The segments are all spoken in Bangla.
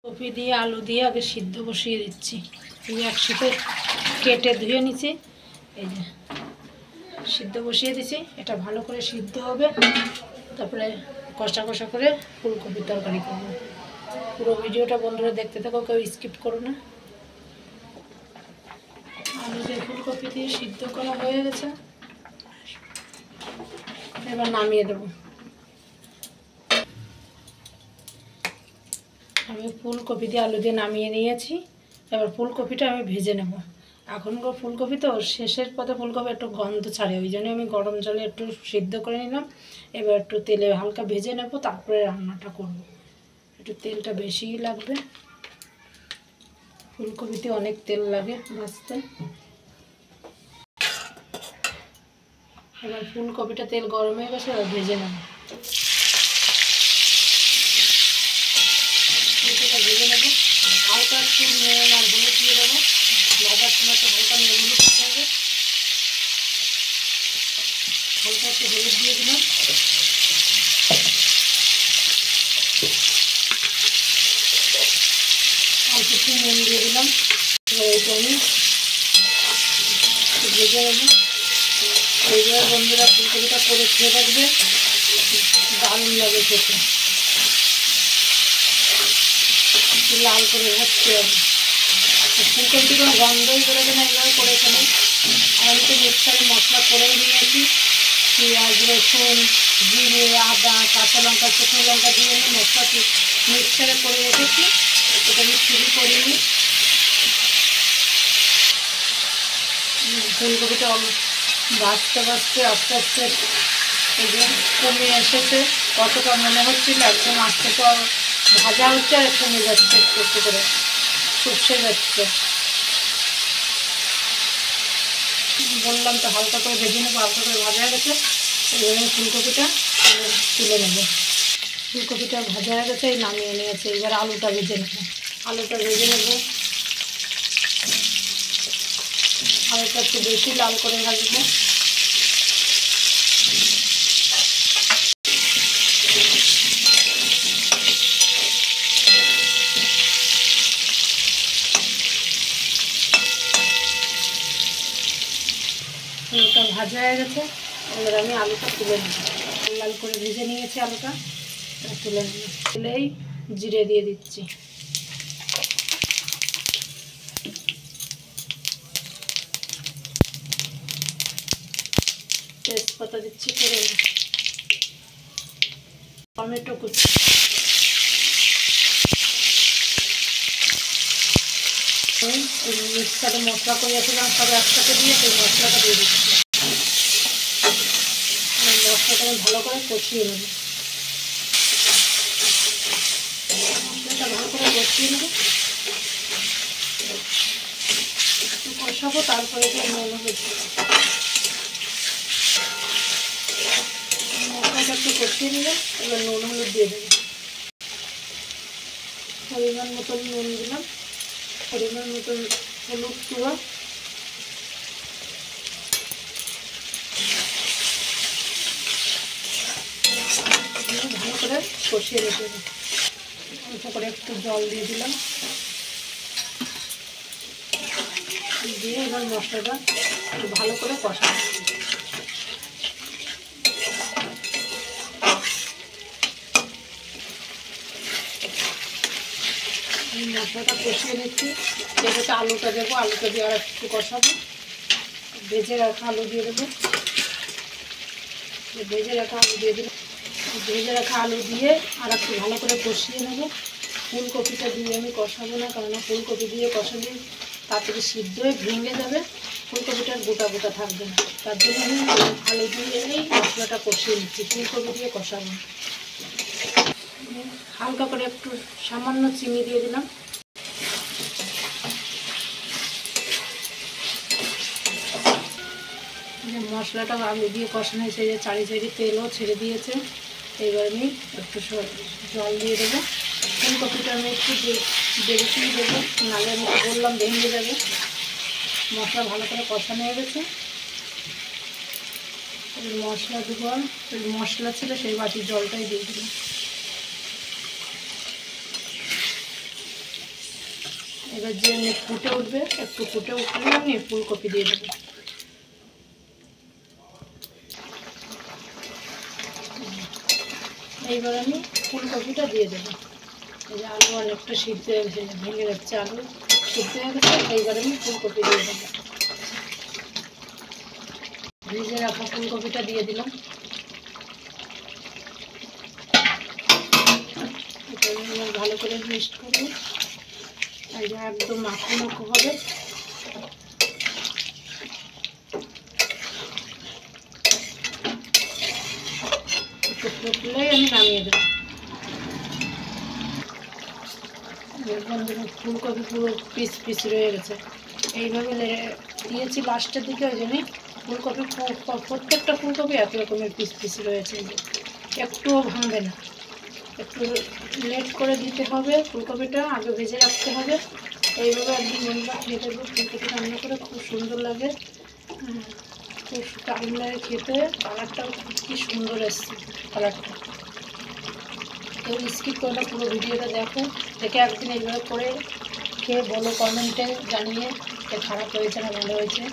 কপি দিয়ে আলু দিয়ে আগে সিদ্ধ বসিয়ে দিচ্ছি। এই একসাথে কেটে ধুয়ে নিচ্ছি। এই যে সিদ্ধ বসিয়ে দিচ্ছি, এটা ভালো করে সিদ্ধ হবে, তারপরে কষা কষা করে ফুলকপির তরকারি করবো। পুরো ভিডিওটা বন্ধুরা দেখতে থাকো, কেউ স্কিপ করো না। আলু দিয়ে ফুলকপি দিয়ে সিদ্ধ করা হয়ে গেছে, এবার নামিয়ে দেবো। আমি ফুলকপি দিয়ে আলু দিয়ে নামিয়ে নিয়েছি। এবার ফুলকপিটা আমি ভেজে নেব। এখনকার ফুলকপি তো শেষের পথে ফুলকপি একটু গন্ধ ছাড়ে, ওই জন্য আমি গরম জলে একটু সিদ্ধ করে নিলাম। এবার একটু তেলে হালকা ভেজে নেব, তারপরে রান্নাটা করব। একটু তেলটা বেশিই লাগবে, ফুলকপিতে অনেক তেল লাগে ভাজতে। এবার ফুলকপিটা তেল গরম হয়ে গেছে, এবার ভেজে নেব। ভেজে নেব, হালকা একটু নুন আর হলুদ দিয়ে দেবো। ভাজার সময় তো হালকা নুন হলুদ দিতে হবে। হালকা একটু হলুদ দিয়ে দিলাম, অল্প একটু নুন দিয়ে দিলাম। এবার এইটা আমি ভেজে নেব। এইবার বন্ধুরা ফুলকপিটা করে খেয়ে রাখবে, দারুণ লাগে খেতে। লাল করে ভাজতে হবে, ফুলকপি কোনো গন্ধই বেরোবে না। এইভাবে করে ফেলে। আমি তো মিক্সারে মশলা করেই নিয়েছি, পেঁয়াজ রসুন জিরে আদা কাঁচা লঙ্কা শুকনো লঙ্কা দিয়ে আমি মশলা মিক্সারে করে রেখেছি। এটা আমি চুরি করিনি। ফুলকপিটা ভাজতে ভাজতে আস্তে আস্তে এই যে কমে এসেছে। কতটা মনে হচ্ছিল একদম আস্তে তো ভাজা হচ্ছে আর কমে যাচ্ছে, একটু একটু করে শুকিয়ে যাচ্ছে। বললাম তো হালকা করে ভেজে নেবো, হালকা করে ভাজা হয়ে গেছে। এবার আমি ফুলকপিটা তুলে নেবো। ফুলকপিটা ভাজা হয়ে গেছে, নামিয়ে নিয়েছে। এবার আলুটা ভেজে নেবো। আলুটা ভেজে নেবো, আলুটা একটু বেশি লাল করে ভাজবো। আলুটা ভাজা হয়ে গেছে, এবার আমি আলুটা তুলে নেব। লাল করে ভেজে নিয়েছি আলুটা, তুলে নেব। তুলেই জিরে দিয়ে দিচ্ছি, তেজপাতা দিচ্ছি, করে টমেটো কুচি, মিক্সারে মশলা করেছিলাম সব একসাথে দিয়ে সেই মশলাটা দিয়ে দিচ্ছি। মশলাটা আমি ভালো করে কষিয়ে নেব। মশলাটা ভালো করে কষিয়ে নেব, কষাবো, তারপরে নুন হলুদ। মশলাটা একটু কষিয়ে নিলে এবার নুন হলুদ দিয়ে দেবো। পরিমাণ মতন নুন দিলাম, পরিমাণ মতন হলুদ গুঁড়ো, ভালো করে কষিয়ে রেখে দেবো। অল্প করে একটু জল দিয়ে দিলাম, দিয়ে এবার মশলাটা একটু ভালো করে কষাবো। মশলাটা কষিয়ে নিচ্ছি, এটাতে আলুটা দেবো। আলুটা দিয়ে আর একটু কষাবো। ভেজে রাখা আলু দিয়ে দেবো, ভেজে রাখা আলু দিয়ে দিলাম। ভেজে রাখা আলু দিয়ে আর একটু ভালো করে কষিয়ে নেব। ফুলকপিটা দিয়ে আমি কষাবো না, কেননা ফুলকপি দিয়ে কষালে তাড়াতাড়ি সিদ্ধ হয়ে ভেঙে যাবে, ফুলকপিটার গোটা গোটা থাকবে না। তার জন্য আমি আলু দিয়ে এই মশলাটা কষিয়ে নিচ্ছি, ফুলকপি দিয়ে কষাবো। হালকা করে একটু সামান্য চিনি দিয়ে দিলাম। মশলাটা আলু দিয়ে কষানো হয়েছে, যে চারি তেলও ছেড়ে দিয়েছে। এবার আমি একটু জল দিয়ে দেবো। ফুলকপিটা আমি একটু বেশিই দেবো, নাহলে আমি তো বললাম ভেঙে যাবে। মশলা ভালো করে কষানো হয়ে গেছে। মশলা দেবো, মশলা ছিল সেই বাটির জলটাই দিয়ে দিলাম। এবার যে ফুটে উঠবে, একটু ফুটে উঠলে আমি ফুলকপি দিয়ে দেবো। এইবার আমি ফুলকপিটা দিয়ে দেবো। এই যে আলু অনেকটা সিদ্ধ হয়ে গেছে, ভেঙে যাচ্ছে, আলু সিদ্ধ হয়ে গেছে। এইবার আমি ফুলকপি দিয়ে দেবো। ভেজে রাখা ফুলকপিটা দিয়ে দিলাম। এটা ভালো করে মিক্সড করবো। আর একদম মাখো হবে। একটু ফুটলেই আমি নামিয়ে দেবো। ফুলকপি পুরো পিস পিস রয়ে গেছে, এইভাবে দিয়েছি লাস্টের দিকে, ওই জন্যই ফুলকপি প্রত্যেকটা ফুলকপি এক রকমের পিস পিস রয়েছে। একটুও ভাঙবে না, একটু লেট করে দিতে হবে। ফুলকপিটা আগে ভেজে রাখতে হবে। এইভাবে একদিন বন্ধুরা খেয়ে দেবো। ফুলকপি রান্না করে খুব সুন্দর লাগে, খুব টাইম লাগে খেতে। কালারটাও কি সুন্দর এসছে কালারটা। কেউ স্কিপ করে না, পুরো ভিডিওটা দেখো, দেখে একদিন এইভাবে করে খেয়ে বলো কমেন্টে জানিয়ে যে খারাপ হয়েছে না ভালো হয়েছে।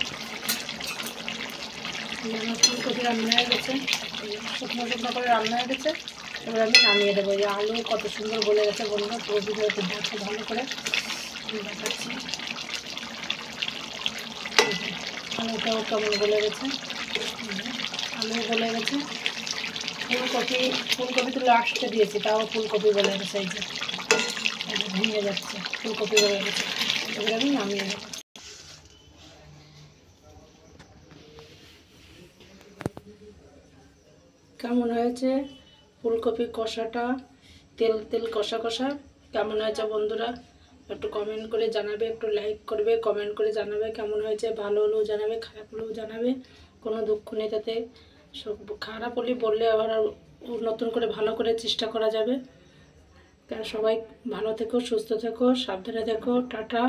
আমার ফুলকপি রান্না হয়ে গেছে, শুকনো শুকনো করে রান্না হয়ে গেছে। এবার আমি নামিয়ে দেবো। যে আলু কত সুন্দর গলে গেছে বন্ধুরা, পুরো ভিডিওতে দেখো ভালো করে দেখাচ্ছি। আলুটাও কেমন গলে গেছে, আলু গলে গেছে। ফুলকপি তো লাস্টে দিয়েছি, তাও ফুলকপি গলে গেছে। এই যে ভেঙে যাচ্ছে, ফুলকপি গলে গেছে। এবার আমি নামিয়ে দেবো। কেমন হয়েছে ফুলকপি কষাটা, তেল তেল কষা কষা কেমন হয়েছে বন্ধুরা? একটু কমেন্ট করে জানাবে, একটু লাইক করবে, কমেন্ট করে জানাবে কেমন হয়েছে। ভালো হলেও জানাবে, খারাপ হলেও জানাবে, কোনো দুঃখ নেই তাতে। সব খারাপ হলে বললে আবার নতুন করে ভালো করে চেষ্টা করা যাবে। সবাই ভালো থেকো, সুস্থ থেকো, সাবধানে থেকো। টাটা।